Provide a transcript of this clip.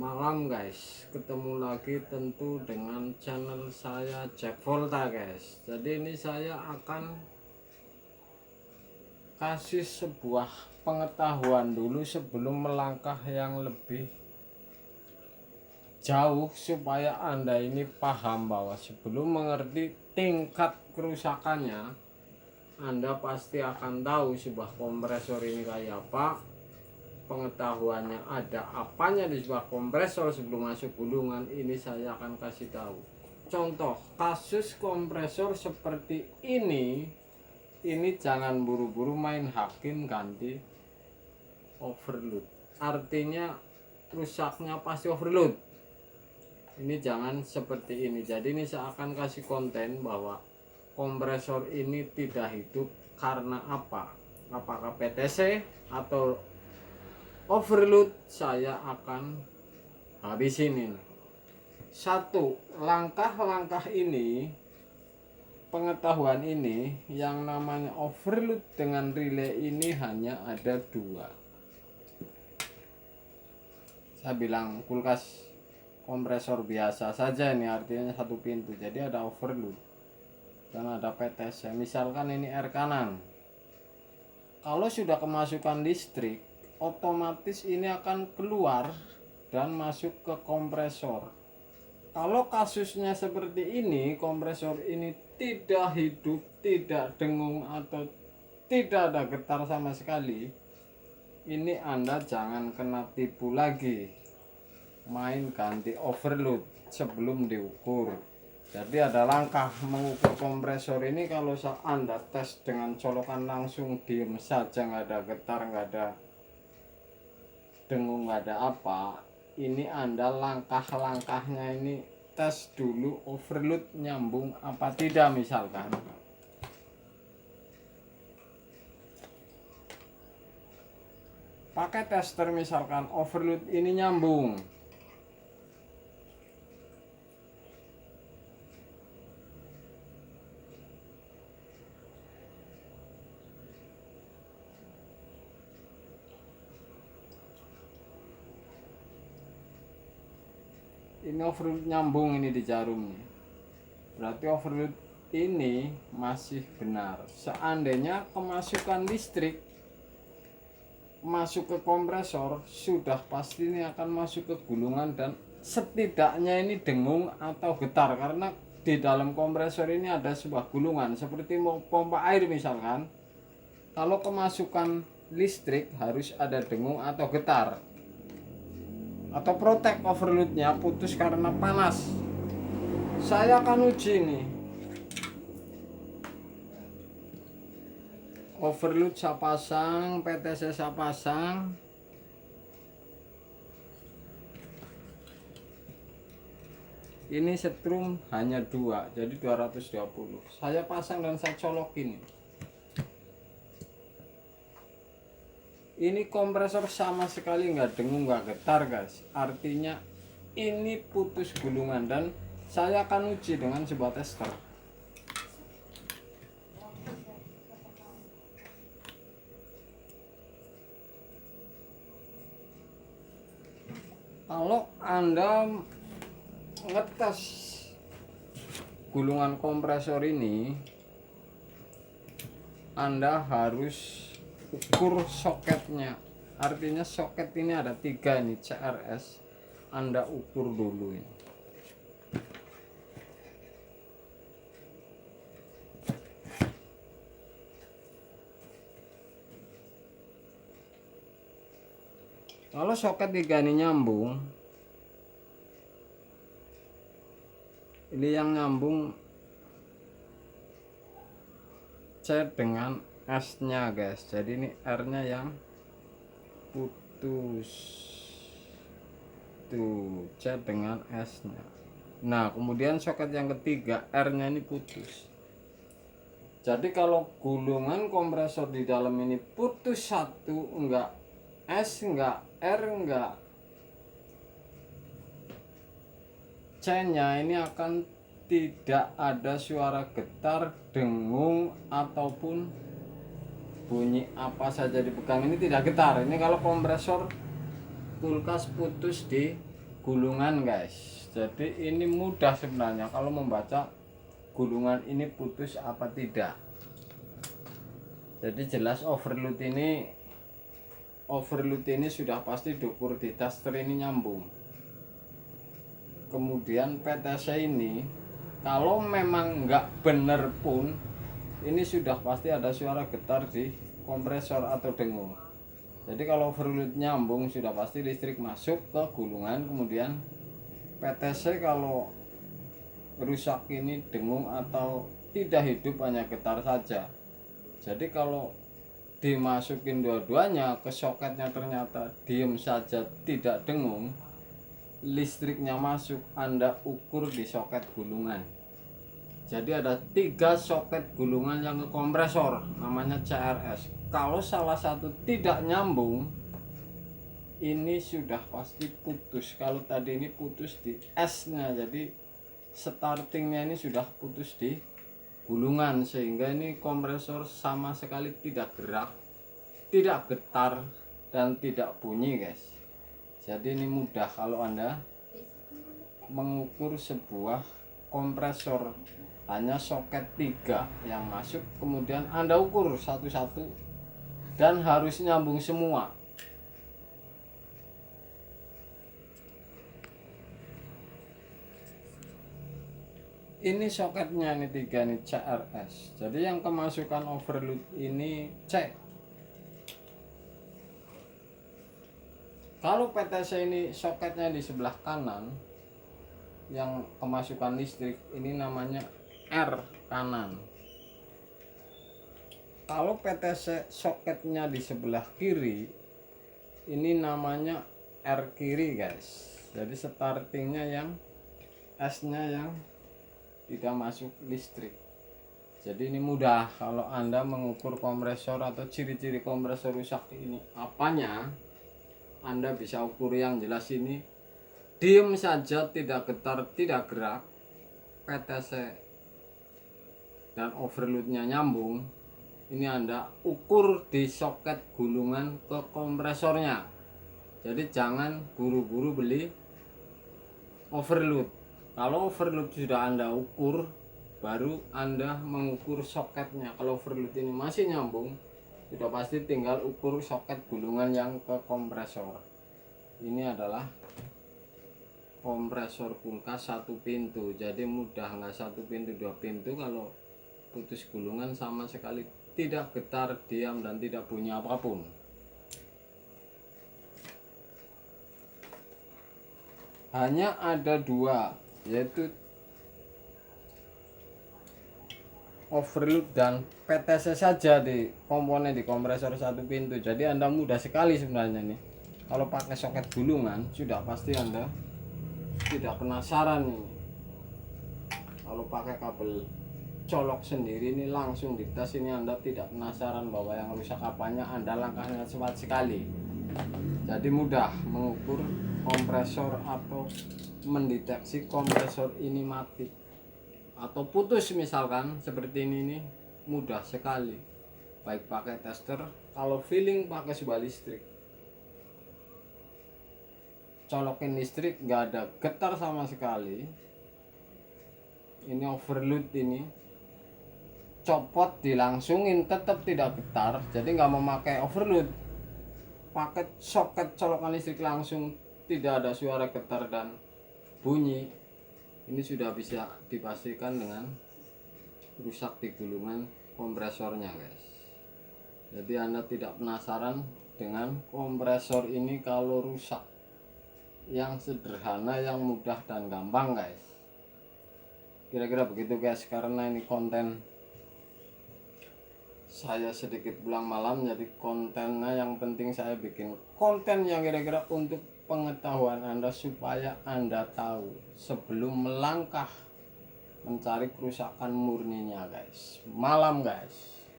Malam guys, ketemu lagi tentu dengan channel saya Jack Volta guys. Jadi ini saya akan kasih sebuah pengetahuan dulu sebelum melangkah yang lebih jauh, supaya Anda ini paham bahwa sebelum mengerti tingkat kerusakannya, Anda pasti akan tahu sebuah kompresor ini kayak apa, pengetahuannya ada apanya di sebuah kompresor sebelum masuk gulungan. Ini saya akan kasih tahu contoh kasus kompresor seperti ini jangan buru-buru main hakim ganti overload, artinya rusaknya pasti overload. Ini jangan seperti ini. Jadi ini saya akan kasih konten bahwa kompresor ini tidak hidup karena apa, apakah PTC atau overload. Saya akan habisin ini. Satu, langkah-langkah ini, pengetahuan ini yang namanya overload dengan relay ini hanya ada dua. Saya bilang kulkas kompresor biasa saja ini, artinya satu pintu. Jadi ada overload dan ada PTC. Misalkan ini air kanan, kalau sudah kemasukan listrik, otomatis ini akan keluar dan masuk ke kompresor. Kalau kasusnya seperti ini, kompresor ini tidak hidup, tidak dengung, atau tidak ada getar sama sekali, ini Anda jangan kena tipu lagi main ganti overload sebelum diukur. Jadi ada langkah mengukur kompresor ini. Kalau Anda tes dengan colokan langsung diem saja, nggak ada getar, nggak ada dengung, nggak ada apa, ini Anda langkah-langkahnya ini tes dulu overload nyambung apa tidak. Misalkan pakai tester, misalkan overload ini nyambung, ini overload nyambung, ini di jarum nih, berarti overload ini masih benar. Seandainya kemasukan listrik masuk ke kompresor, sudah pasti ini akan masuk ke gulungan dan setidaknya ini dengung atau getar, karena di dalam kompresor ini ada sebuah gulungan seperti pompa air misalkan. Kalau kemasukan listrik harus ada dengung atau getar, atau protek overloadnya putus karena panas. Saya akan uji nih, overload saya pasang, PTC saya pasang. Ini setrum hanya 2, jadi 220. Saya pasang dan saya colokin. Ini kompresor sama sekali nggak dengung, nggak getar guys, artinya ini putus gulungan. Dan saya akan uji dengan sebuah tester. Kalau Anda ngetes gulungan kompresor ini, Anda harus ukur soketnya, artinya soket ini ada 3 ini CRS, Anda ukur dulu ini. Kalau soket 3 ini nyambung, ini yang nyambung C dengan S nya guys, jadi ini R nya yang putus tuh, C dengan S nya. Nah kemudian soket yang ketiga R nya ini putus. Jadi kalau gulungan kompresor di dalam ini putus satu, enggak S, enggak R, enggak C nya, ini akan tidak ada suara getar, dengung, ataupun bunyi apa saja dipegang ini tidak getar. Ini kalau kompresor kulkas putus di gulungan guys. Jadi ini mudah sebenarnya kalau membaca gulungan ini putus apa tidak. Jadi jelas overload ini sudah pasti diukur di tester ini nyambung. Kemudian PTC ini kalau memang nggak bener pun ini sudah pasti ada suara getar di kompresor atau dengung. Jadi kalau overload nyambung sudah pasti listrik masuk ke gulungan. Kemudian PTC kalau rusak ini dengung atau tidak hidup, hanya getar saja. Jadi kalau dimasukin dua-duanya ke soketnya ternyata diem saja tidak dengung, listriknya masuk, Anda ukur di soket gulungan. Jadi ada 3 soket gulungan yang ke kompresor namanya CRS. Kalau salah satu tidak nyambung ini sudah pasti putus. Kalau tadi ini putus di S nya, jadi startingnya ini sudah putus di gulungan, sehingga ini kompresor sama sekali tidak gerak, tidak getar, dan tidak bunyi guys. Jadi ini mudah kalau Anda mengukur sebuah kompresor, hanya soket 3 yang masuk, kemudian Anda ukur satu-satu dan harus nyambung semua. Ini soketnya ini 3 nih CRS. Jadi yang kemasukan overload ini C. Kalau PTC ini soketnya di sebelah kanan, yang kemasukan listrik ini namanya R kanan. Kalau PTC soketnya di sebelah kiri, ini namanya R kiri guys. Jadi startingnya yang S nya yang tidak masuk listrik. Jadi ini mudah kalau Anda mengukur kompresor atau ciri-ciri kompresor rusak ini apanya, Anda bisa ukur. Yang jelas ini diem saja, tidak getar, tidak gerak, PTC dan overloadnya nyambung, ini Anda ukur di soket gulungan ke kompresornya. Jadi jangan buru-buru beli overload. Kalau overload sudah Anda ukur, baru Anda mengukur soketnya. Kalau overload ini masih nyambung, sudah pasti tinggal ukur soket gulungan yang ke kompresor. Ini adalah kompresor kulkas 1 pintu, jadi mudah, nggak 1 pintu 2 pintu. Kalau putus gulungan sama sekali tidak getar, diam, dan tidak bunyi apapun. Hanya ada 2, yaitu overload dan PTC saja di komponen di kompresor 1 pintu. Jadi Anda mudah sekali sebenarnya nih. Kalau pakai soket gulungan sudah pasti Anda tidak penasaran nih. Kalau pakai kabel colok sendiri ini langsung dites, ini Anda tidak penasaran bahwa yang rusak apanya, Anda langkahnya cepat sekali. Jadi mudah mengukur kompresor atau mendeteksi kompresor ini mati atau putus misalkan seperti ini nih, mudah sekali. Baik pakai tester, kalau feeling pakai sebuah listrik, colokin listrik nggak ada getar sama sekali. Ini overload, ini copot dilangsungin tetap tidak getar, jadi nggak memakai overload, pakai soket colokan listrik langsung tidak ada suara getar dan bunyi. Ini sudah bisa dipastikan dengan rusak di gulungan kompresornya guys. Jadi Anda tidak penasaran dengan kompresor ini kalau rusak. Yang sederhana, yang mudah dan gampang guys. Kira-kira begitu guys, karena ini konten saya sedikit pulang malam, jadi kontennya yang penting saya bikin konten yang kira-kira untuk pengetahuan Anda, supaya Anda tahu sebelum melangkah mencari kerusakan murninya guys. Malam guys.